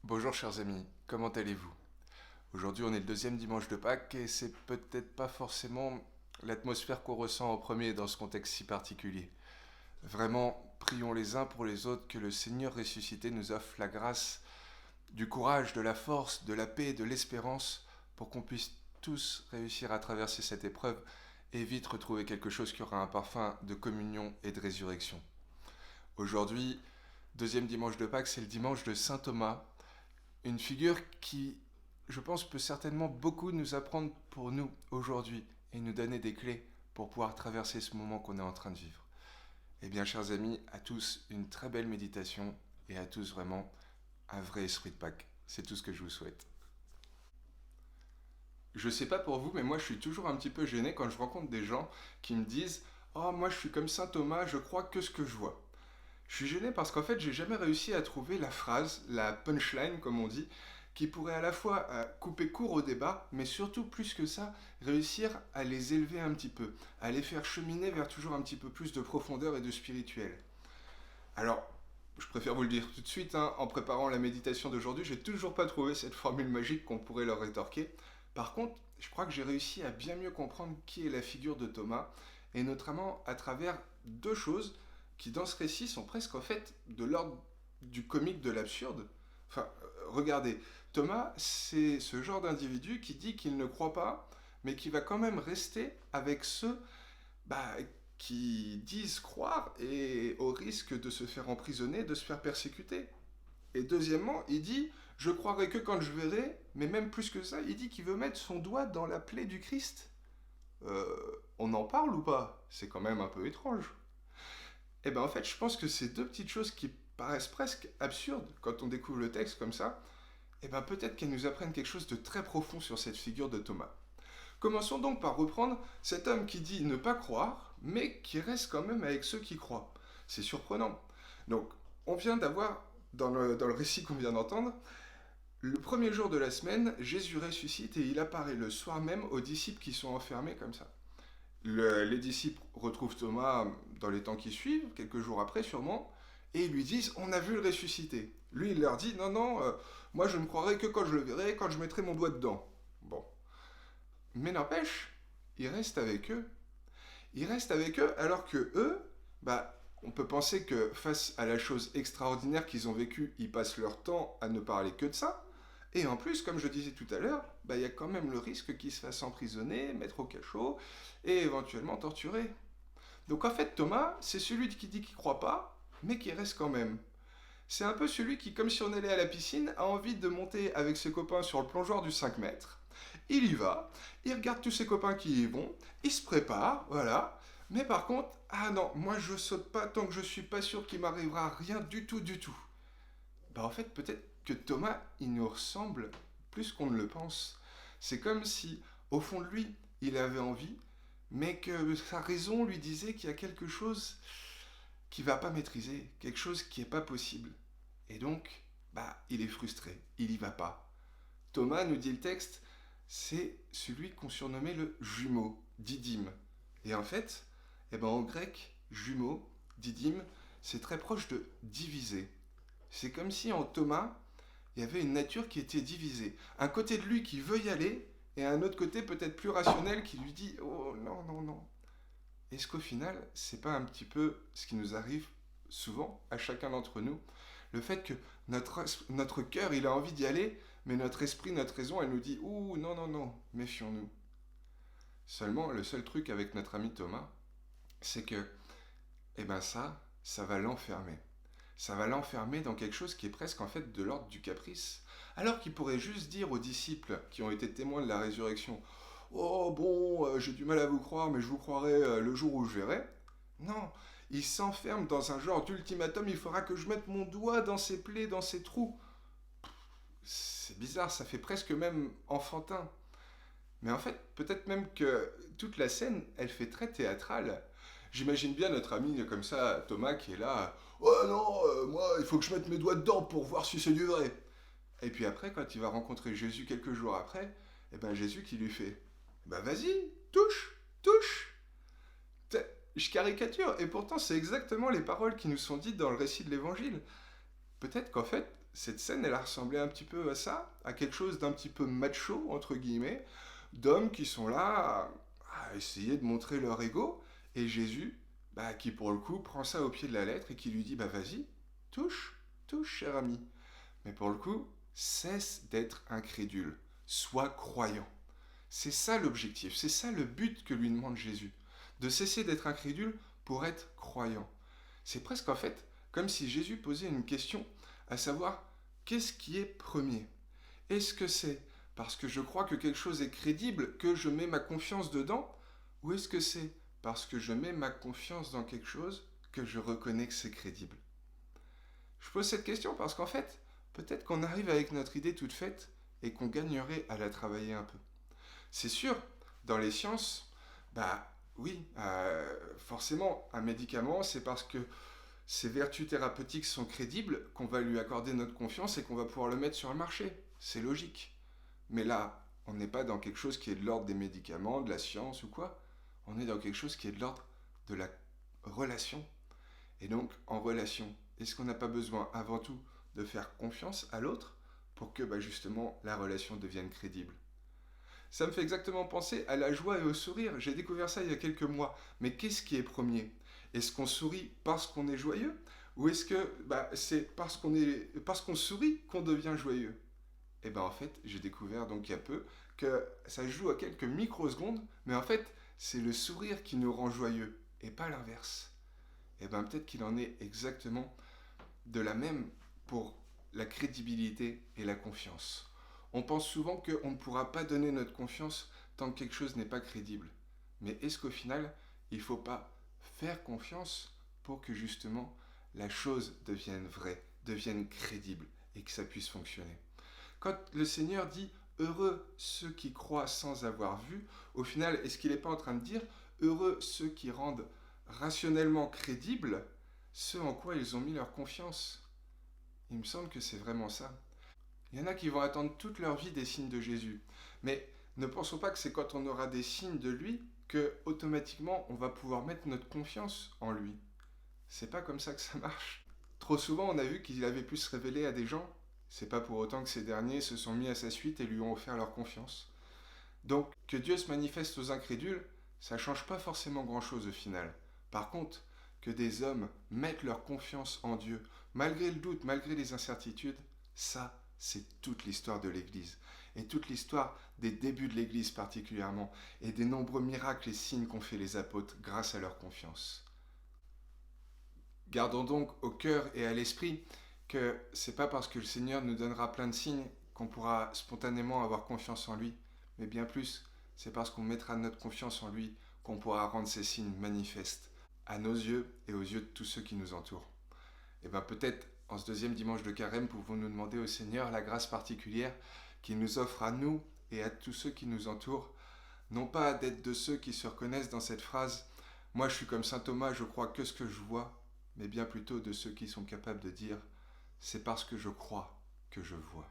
Bonjour chers amis, comment allez-vous? Aujourd'hui on est le deuxième dimanche de Pâques et c'est peut-être pas forcément l'atmosphère qu'on ressent en premier dans ce contexte si particulier. Vraiment, prions les uns pour les autres que le Seigneur ressuscité nous offre la grâce, du courage, de la force, de la paix, de l'espérance pour qu'on puisse tous réussir à traverser cette épreuve et vite retrouver quelque chose qui aura un parfum de communion et de résurrection. Aujourd'hui, deuxième dimanche de Pâques, c'est le dimanche de Saint Thomas, une figure qui, je pense, peut certainement beaucoup nous apprendre pour nous aujourd'hui et nous donner des clés pour pouvoir traverser ce moment qu'on est en train de vivre. Eh bien, chers amis, à tous une très belle méditation et à tous vraiment un vrai esprit de Pâques. C'est tout ce que je vous souhaite. Je sais pas pour vous, mais moi je suis toujours un petit peu gêné quand je rencontre des gens qui me disent "Oh, moi je suis comme saint Thomas, je crois que ce que je vois." Je suis gêné parce qu'en fait, j'ai jamais réussi à trouver la phrase, la punchline, comme on dit, qui pourrait à la fois couper court au débat, mais surtout, plus que ça, réussir à les élever un petit peu, à les faire cheminer vers toujours un petit peu plus de profondeur et de spirituel. Alors, je préfère vous le dire tout de suite, hein, en préparant la méditation d'aujourd'hui, j'ai toujours pas trouvé cette formule magique qu'on pourrait leur rétorquer. Par contre, je crois que j'ai réussi à bien mieux comprendre qui est la figure de Thomas, et notamment à travers deux choses qui, dans ce récit, sont presque en fait de l'ordre du comique, de l'absurde. Enfin, regardez, Thomas, c'est ce genre d'individu qui dit qu'il ne croit pas, mais qui va quand même rester avec ceux bah, qui disent croire et au risque de se faire emprisonner, de se faire persécuter. Et deuxièmement, il dit je croirai que quand je verrai, mais même plus que ça, il dit qu'il veut mettre son doigt dans la plaie du Christ. On en parle ou pas? C'est quand même un peu étrange. Et ben en fait, je pense que ces deux petites choses qui paraissent presque absurdes quand on découvre le texte comme ça, et ben peut-être qu'elles nous apprennent quelque chose de très profond sur cette figure de Thomas. Commençons donc par reprendre cet homme qui dit ne pas croire, mais qui reste quand même avec ceux qui croient. C'est surprenant. Donc, on vient d'avoir, dans le récit qu'on vient d'entendre, le premier jour de la semaine, Jésus ressuscite et il apparaît le soir même aux disciples qui sont enfermés comme ça. Les disciples retrouvent Thomas dans les temps qui suivent, quelques jours après sûrement, et ils lui disent on a vu le ressuscité. Lui, il leur dit non, non, moi je ne croirai que quand je le verrai, quand je mettrai mon doigt dedans. Bon. Mais n'empêche, il reste avec eux. Il reste avec eux alors que eux, on peut penser que face à la chose extraordinaire qu'ils ont vécue, ils passent leur temps à ne parler que de ça. Et en plus, comme je disais tout à l'heure, il y a quand même le risque qu'ils se fassent emprisonner, mettre au cachot et éventuellement torturer. Donc en fait, Thomas, c'est celui qui dit qu'il croit pas, mais qui reste quand même. C'est un peu celui qui, comme si on allait à la piscine, a envie de monter avec ses copains sur le plongeoir du 5 mètres. Il y va, il regarde tous ses copains qui y vont, il se prépare, voilà. Mais par contre, ah non, moi je saute pas tant que je suis pas sûr qu'il m'arrivera rien du tout, du tout. En fait, peut-être que Thomas, il nous ressemble plus qu'on ne le pense. C'est comme si, au fond de lui, il avait envie, mais que sa raison lui disait qu'il y a quelque chose qu'il va pas maîtriser, quelque chose qui est pas possible. Et donc, il est frustré, il y va pas. Thomas, nous dit le texte, c'est celui qu'on surnommait le jumeau, didyme. Et en fait, en grec, jumeau, didyme, c'est très proche de diviser. C'est comme si en Thomas, il y avait une nature qui était divisée. Un côté de lui qui veut y aller, et un autre côté peut-être plus rationnel qui lui dit oh non, non, non. Est-ce qu'au final, c'est pas un petit peu ce qui nous arrive souvent à chacun d'entre nous? Le fait que notre cœur, il a envie d'y aller, mais notre esprit, notre raison, elle nous dit ouh non, non, non, méfions-nous. Seulement, le seul truc avec notre ami Thomas, c'est que, ça va l'enfermer. Ça va l'enfermer dans quelque chose qui est presque en fait de l'ordre du caprice. Alors qu'il pourrait juste dire aux disciples qui ont été témoins de la résurrection oh bon, j'ai du mal à vous croire, mais je vous croirai le jour où je verrai. Non, il s'enferme dans un genre d'ultimatum il faudra que je mette mon doigt dans ses plaies, dans ses trous. C'est bizarre, ça fait presque même enfantin. Mais en fait, peut-être même que toute la scène, elle fait très théâtrale. J'imagine bien notre ami comme ça, Thomas, qui est là. Oh non, moi, il faut que je mette mes doigts dedans pour voir si c'est du vrai. Et puis après, quand il va rencontrer Jésus quelques jours après, Jésus qui lui fait vas-y, touche, touche. Je caricature, et pourtant c'est exactement les paroles qui nous sont dites dans le récit de l'évangile. Peut-être qu'en fait, cette scène, elle a ressemblé un petit peu à ça, à quelque chose d'un petit peu macho, entre guillemets, d'hommes qui sont là à essayer de montrer leur ego, et Jésus, qui pour le coup prend ça au pied de la lettre et qui lui dit, vas-y, touche, touche, cher ami. Mais pour le coup, cesse d'être incrédule, sois croyant. C'est ça l'objectif, c'est ça le but que lui demande Jésus, de cesser d'être incrédule pour être croyant. C'est presque en fait comme si Jésus posait une question, à savoir, qu'est-ce qui est premier? Est-ce que c'est parce que je crois que quelque chose est crédible que je mets ma confiance dedans? Ou est-ce que c'est parce que je mets ma confiance dans quelque chose que je reconnais que c'est crédible? Je pose cette question parce qu'en fait, peut-être qu'on arrive avec notre idée toute faite et qu'on gagnerait à la travailler un peu. C'est sûr, dans les sciences, oui, forcément, un médicament, c'est parce que ses vertus thérapeutiques sont crédibles qu'on va lui accorder notre confiance et qu'on va pouvoir le mettre sur le marché. C'est logique. Mais là, on n'est pas dans quelque chose qui est de l'ordre des médicaments, de la science ou quoi. On est dans quelque chose qui est de l'ordre de la relation. Et donc, en relation, est-ce qu'on n'a pas besoin avant tout de faire confiance à l'autre pour que justement la relation devienne crédible? Ça me fait exactement penser à la joie et au sourire. J'ai découvert ça il y a quelques mois. Mais qu'est-ce qui est premier? Est-ce qu'on sourit parce qu'on est joyeux? Ou est-ce que c'est parce qu'on sourit qu'on devient joyeux? Et en fait, j'ai découvert donc il y a peu que ça joue à quelques microsecondes, mais en fait, c'est le sourire qui nous rend joyeux et pas l'inverse. Et peut-être qu'il en est exactement de la même pour la crédibilité et la confiance. On pense souvent qu'on ne pourra pas donner notre confiance tant que quelque chose n'est pas crédible. Mais est-ce qu'au final, il ne faut pas faire confiance pour que justement la chose devienne vraie, devienne crédible et que ça puisse fonctionner? Quand le Seigneur dit heureux ceux qui croient sans avoir vu, au final, est-ce qu'il n'est pas en train de dire heureux ceux qui rendent rationnellement crédibles ce en quoi ils ont mis leur confiance? Il me semble que c'est vraiment ça. Il y en a qui vont attendre toute leur vie des signes de Jésus. Mais ne pensons pas que c'est quand on aura des signes de lui que automatiquement on va pouvoir mettre notre confiance en lui. C'est pas comme ça que ça marche. Trop souvent on a vu qu'il avait pu se révéler à des gens. C'est pas pour autant que ces derniers se sont mis à sa suite et lui ont offert leur confiance. Donc que Dieu se manifeste aux incrédules, ça change pas forcément grand-chose au final. Par contre, que des hommes mettent leur confiance en Dieu, malgré le doute, malgré les incertitudes, ça, c'est toute l'histoire de l'Église. Et toute l'histoire des débuts de l'Église particulièrement, et des nombreux miracles et signes qu'ont fait les apôtres grâce à leur confiance. Gardons donc au cœur et à l'esprit que c'est pas parce que le Seigneur nous donnera plein de signes qu'on pourra spontanément avoir confiance en lui, mais bien plus, c'est parce qu'on mettra notre confiance en lui qu'on pourra rendre ces signes manifestes à nos yeux et aux yeux de tous ceux qui nous entourent. Et peut-être en ce deuxième dimanche de Carême, pouvons-nous demander au Seigneur la grâce particulière qu'il nous offre à nous et à tous ceux qui nous entourent, non pas d'être de ceux qui se reconnaissent dans cette phrase « Moi je suis comme saint Thomas, je crois que ce que je vois », mais bien plutôt de ceux qui sont capables de dire « C'est parce que je crois que je vois ».